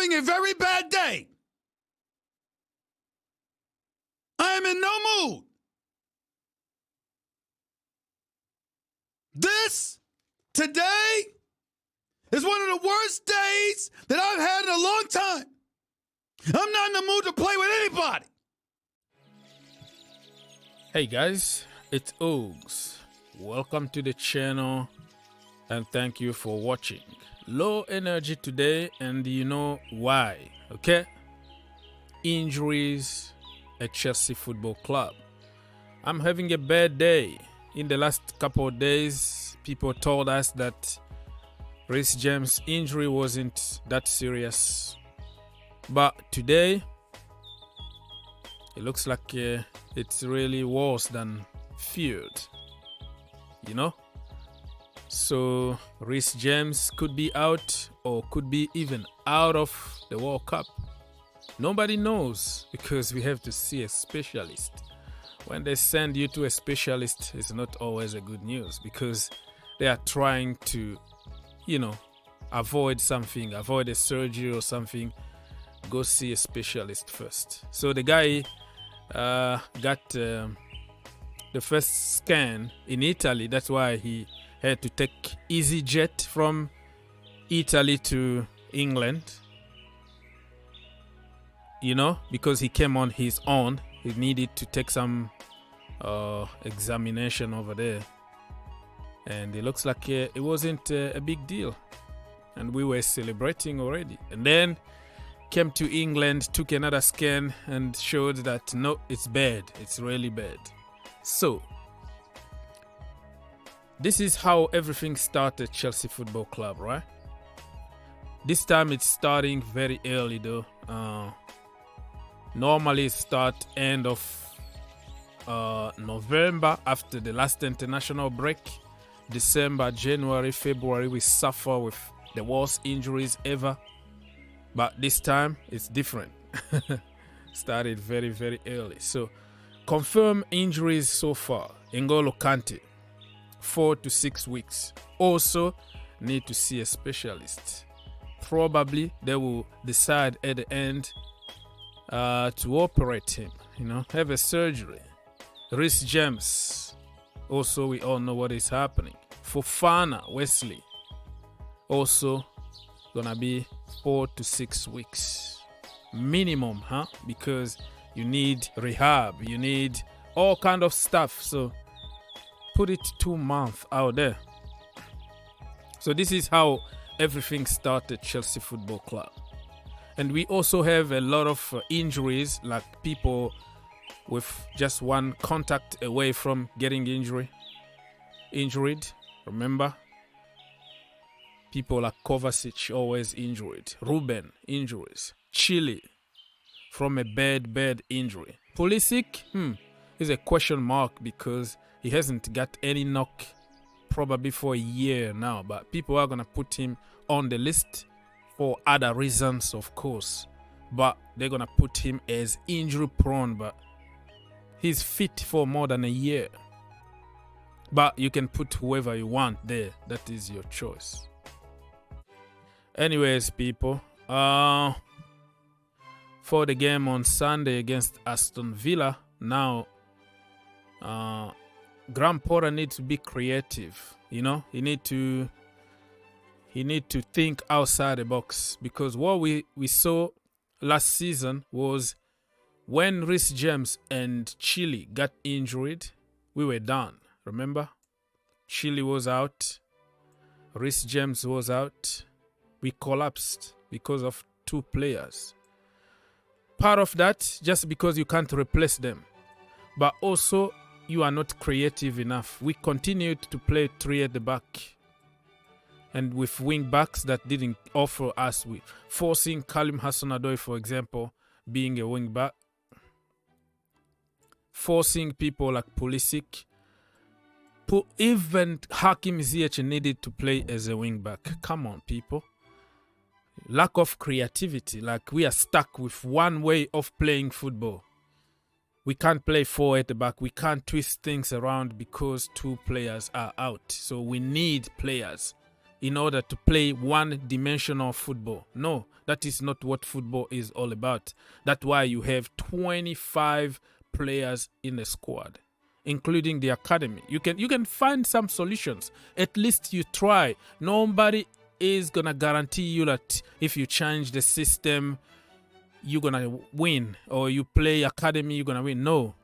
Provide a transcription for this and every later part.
having a very bad day. I am in no mood. This, today, is one of the worst days that I've had in a long time. I'm not in the mood to play with anybody. Hey guys, it's Ogs. Welcome to the channel and thank you for watching. Low energy today and you know why, okay? Injuries at Chelsea Football Club. I'm having a bad day. In the last couple of days, people told us that Reece James' injury wasn't that serious. But today, it looks like it's really worse than feared. You know? So, Reece James could be out or could be even out of the World Cup. Nobody knows because we have to see a specialist. When they send you to a specialist, it's not always a good news because they are trying to, avoid something, avoid a surgery or something. Go see a specialist first. So the guy got the first scan in Italy. That's why he had to take EasyJet from Italy to England. Because he came on his own. He needed to take some examination over there. And it looks like it wasn't a big deal. And we were celebrating already. And then came to England, took another scan and showed that no, it's bad. It's really bad. So, this is how everything started Chelsea Football Club, right? This time it's starting very early though. Normally it start end of November after the last international break. December, January, February we suffer with the worst injuries ever. But this time it's different. Started very, very early. So confirmed injuries so far. Ngolo Kante, 4 to 6 weeks. Also need to see a specialist. Probably they will decide at the end to operate him, have a surgery. Reece James, also we all know what is happening. Fofana, Wesley, also gonna be 4 to 6 weeks minimum, because you need rehab, you need all kind of stuff. So put it 2 months out there. So this is how everything started Chelsea Football Club. And we also have a lot of injuries, like people with just one contact away from getting injured. Remember? People like Kovacic always injured. Ruben, injuries. Chile, from a bad injury. Pulisic, is a question mark because he hasn't got any knock probably for a year now. But people are going to put him on the list for other reasons, of course. But they're going to put him as injury prone. But he's fit for more than a year. But you can put whoever you want there. That is your choice. Anyways, people, for the game on Sunday against Aston Villa, now Graham Potter needs to be creative. He need to think outside the box, because what we saw last season was when Reece James and Chile got injured, we were done. Remember? Chile was out. Reece James was out. We collapsed because of 2 players. Part of that, just because you can't replace them. But also, you are not creative enough. We continued to play 3 at the back. And with wing backs that didn't offer us, with forcing Kalim Hassan-Odoi, for example, being a wing back. Forcing people like Pulisic. Even Hakim Ziyech needed to play as a wing back. Come on, people. Lack of creativity. Like, we are stuck with one way of playing football. We can't play 4 at the back. We can't twist things around because 2 players are out. So we need players. in order to play one-dimensional football. No, that is not what football is all about. That's why you have 25 players in the squad, including the academy. You can find some solutions. At least you try. Nobody is going to guarantee you that if you change the system, you're going to win, or you play academy, you're going to win. No,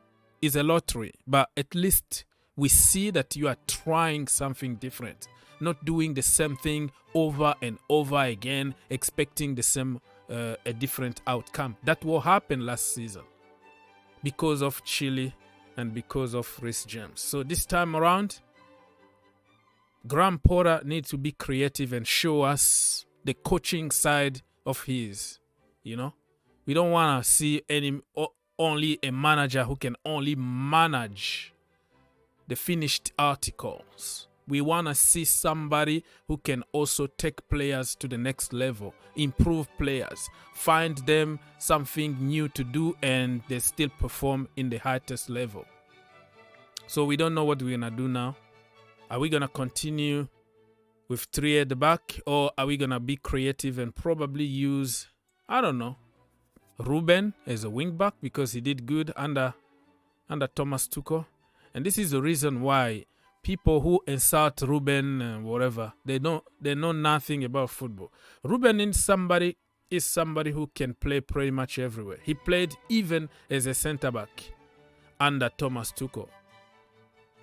it's a lottery. But at least we see that you are trying something different, not doing the same thing over and over again, expecting the same, a different outcome. That will happen last season because of Chile and because of Reece James. So this time around, Graham Potter needs to be creative and show us the coaching side of his. You know, we don't want to see only a manager who can only manage the finished articles. We want to see somebody who can also take players to the next level, improve players, find them something new to do, and they still perform in the highest level. So we don't know what we're going to do now. Are we going to continue with 3 at the back, or are we going to be creative and probably use, I don't know, Ruben as a wing back because he did good under Thomas Tuchel? And this is the reason why people who insult Ruben and whatever, they know nothing about football. Ruben is somebody who can play pretty much everywhere. He played even as a centre back under Thomas Tuchel.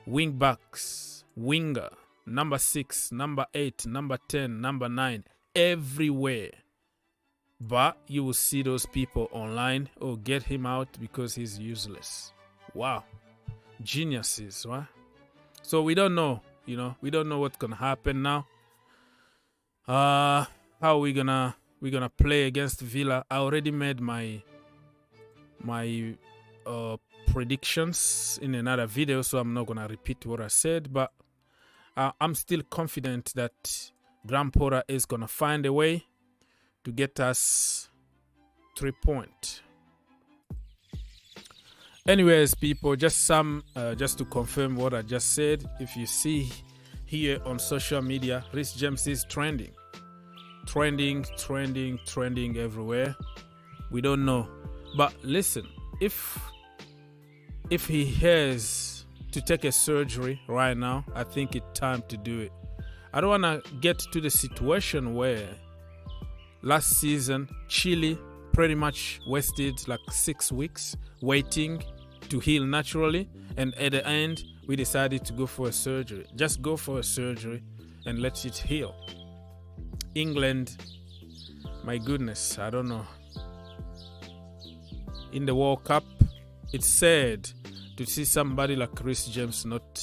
Wing backs, winger, number 6, number 8, number 10, number 9, everywhere. But you will see those people online, oh, get him out because he's useless. Wow. Geniuses, right? So we don't know, we don't know what's gonna happen now. How are we gonna play against Villa? I already made my predictions in another video, so I'm not gonna repeat what I said, but I'm still confident that Graham Potter is gonna find a way to get us 3 points. Anyways, people, just to confirm what I just said. If you see here on social media, Reece James is trending everywhere. We don't know, but listen, if he has to take a surgery right now, I think it's time to do it. I don't want to get to the situation where last season Chile pretty much wasted like 6 weeks waiting to heal naturally, and at the end we decided to go for a surgery. Just go for a surgery and let it heal. England, my goodness, I don't know. In the World Cup, it's sad to see somebody like Reece James not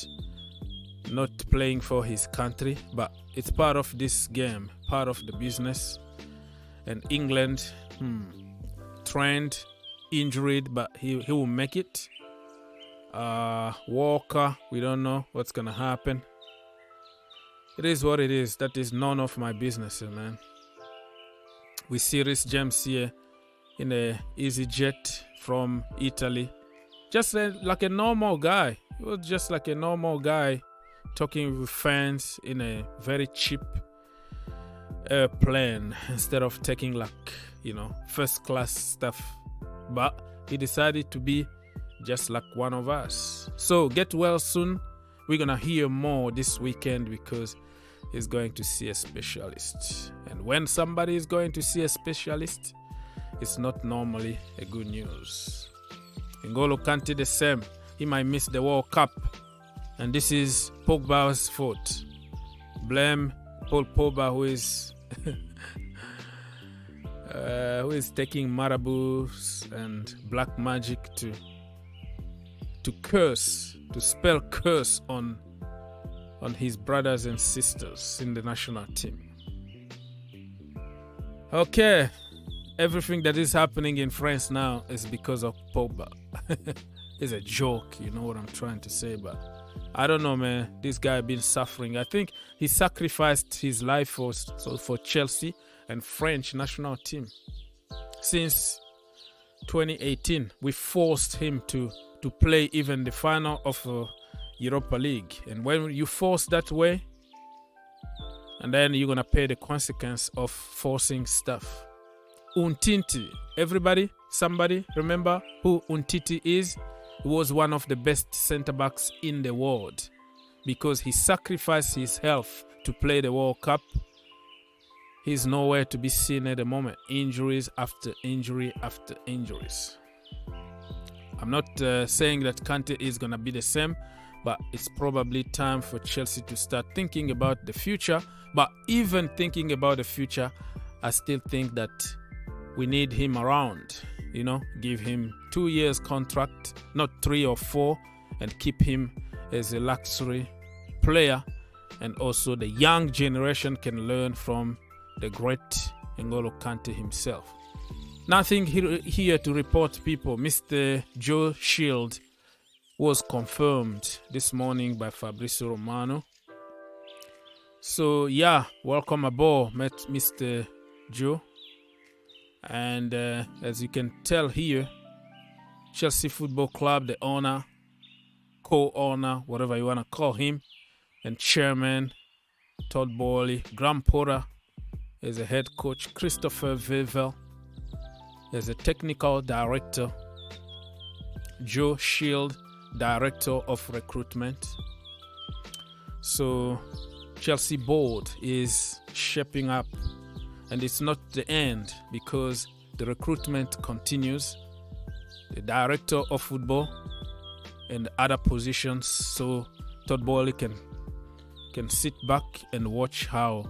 playing for his country, but it's part of this game, part of the business. And England, Trent injured, but he will make it. Walker, we don't know what's gonna happen. It is what it is. That is none of my business, man. We see Reece James here in a easy jet from Italy, just like a normal guy. He was just like a normal guy talking with fans in a very cheap airplane instead of taking first class stuff. But he decided to be just like one of us. So get well soon. We're gonna hear more this weekend because he's going to see a specialist. And when somebody is going to see a specialist, it's not normally a good news. Ngolo Kante the same. He might miss the World Cup. And this is Pogba's fault. Blame Paul Pogba, who is taking marabouts and black magic to spell curse on his brothers and sisters in the national team. Okay, everything that is happening in France now is because of Pogba. It's a joke, you know what I'm trying to say, but I don't know, man. This guy been suffering. I think he sacrificed his life for Chelsea and French national team. Since 2018, we forced him to play even the final of Europa League. And when you force that way, And then you're going to pay the consequence of forcing stuff. Umtiti. Everybody, somebody remember who Umtiti is? He was one of the best centre-backs in the world because he sacrificed his health to play the World Cup. He's nowhere to be seen at the moment. Injuries after injury after injuries. I'm not saying that Kante is going to be the same, but it's probably time for Chelsea to start thinking about the future. But even thinking about the future, I still think that we need him around. You know, give him 2 years contract, not 3 or 4, and keep him as a luxury player. And also the young generation can learn from the great Ngolo Kante himself. Nothing here to report, people. Mr. Joe Shield was confirmed this morning by Fabrizio Romano. So, yeah, welcome aboard, Mr. Joe. And as you can tell here, Chelsea Football Club, the owner, co-owner, whatever you want to call him, and chairman, Todd Boehly, Graham Potter is a head coach, Christopher Vevel is a technical director, Joe Shield, director of recruitment. So Chelsea board is shaping up, and it's not the end because the recruitment continues. The director of football and other positions, so Todd Boehly can sit back and watch how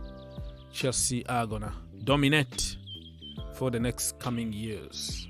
Chelsea are gonna dominate for the next coming years.